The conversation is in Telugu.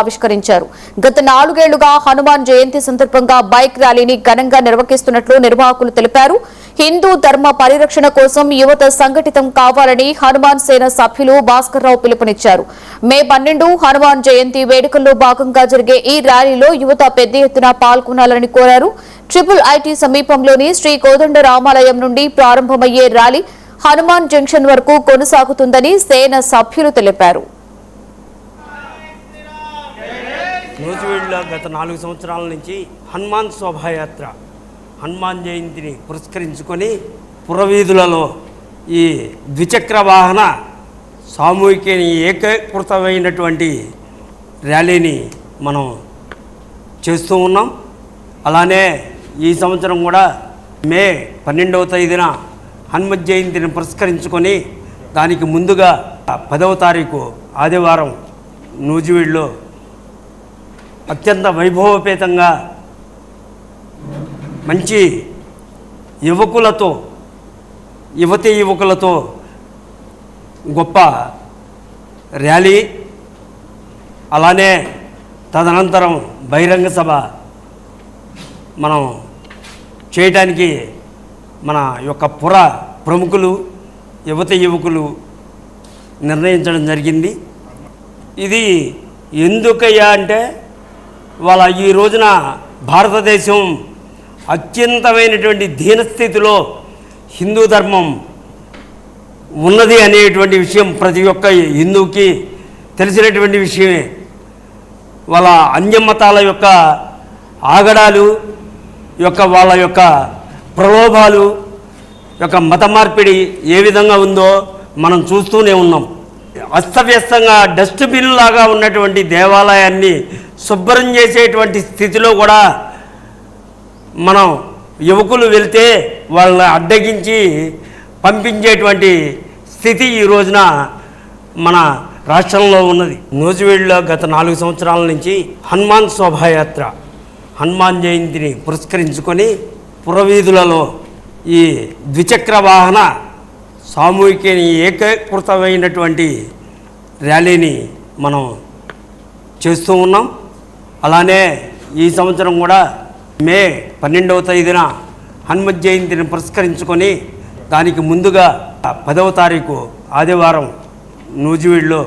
ఆవిష్కరించారు. గత 4 ఏళ్లుగా హనుమాన్ జయంతి సందర్భంగా బైక్ ర్యాలీని ఘనంగా నిర్వహిస్తున్నట్లు నిర్వాహకులు తెలిపారు. హిందూ ధర్మ పరిరక్షణ కోసం యువత సంఘటితం కావాలని హనుమాన్ సేన సభ్యులు భాస్కర్రావు పిలుపునిచ్చారు. మే 12 హనుమాన్ జయంతి వేడుకల్లో భాగంగా జరిగే ఈ ర్యాలీలో యువత పెద్ద ఎత్తున పాల్గొనాలని కోరారు. IIIT సమీపంలోని శ్రీ కోదండ రామాలయం నుండి ప్రారంభమయ్యే ర్యాలీ హనుమాన్ జంక్షన్ వరకు కొనసాగుతుందని సేన సభ్యులు తెలిపారు. నూజివీడులో గత 4 సంవత్సరాల నుంచి హనుమాన్ శోభాయాత్ర హనుమాన్ జయంతిని పురస్కరించుకొని పురవీధులలో ఈ ద్విచక్ర వాహన సామూహిక ఏకీకృతమైనటువంటి ర్యాలీని మనం చేస్తూ ఉన్నాం. అలానే ఈ సంవత్సరం కూడా మే 12వ తేదీన హనుమత్ జయంతిని పురస్కరించుకొని దానికి ముందుగా 10వ తారీఖు ఆదివారం నూజివీడులో అత్యంత వైభవపేతంగా మంచి యువకులతో గొప్ప ర్యాలీ, అలానే తదనంతరం బహిరంగ సభ మనం చేయడానికి మన యొక్క ప్రముఖులు యువకులు నిర్ణయించడం జరిగింది. ఇది ఎందుకయ్యా అంటే వాళ్ళ ఈ రోజున భారతదేశం అత్యంతమైనటువంటి దీనస్థితిలో హిందూ ధర్మం ఉన్నది అనేటువంటి విషయం ప్రతి ఒక్క హిందూకి తెలిసినటువంటి విషయమే. వాళ్ళ అన్యమతాల యొక్క ఆగడాలు వాళ్ళ యొక్క ప్రలోభాలు యొక్క మత మార్పిడి ఏ విధంగా ఉందో మనం చూస్తూనే ఉన్నాం. అస్తవ్యస్తంగా డస్ట్బిన్ లాగా ఉన్నటువంటి దేవాలయాన్ని శుభ్రం చేసేటువంటి స్థితిలో కూడా మనం యువకులు వెళ్తే వాళ్ళని అడ్డగించి పంపించేటువంటి స్థితి ఈ రోజున మన రాష్ట్రంలో ఉన్నది. నూజివీడులో గత 4 సంవత్సరాల నుంచి హనుమాన్ శోభాయాత్ర హనుమాన్ జయంతిని పురస్కరించుకొని పురవీధులలో ఈ ద్విచక్ర వాహన సామూహిక ఏకీకృతమైనటువంటి ర్యాలీని మనం చేస్తూ ఉన్నాం. అలానే ఈ సంవత్సరం కూడా మే 12వ తేదీన హనుమత్ జయంతిని పురస్కరించుకొని దానికి ముందుగా 10వ తారీఖు ఆదివారం నూజివీడులో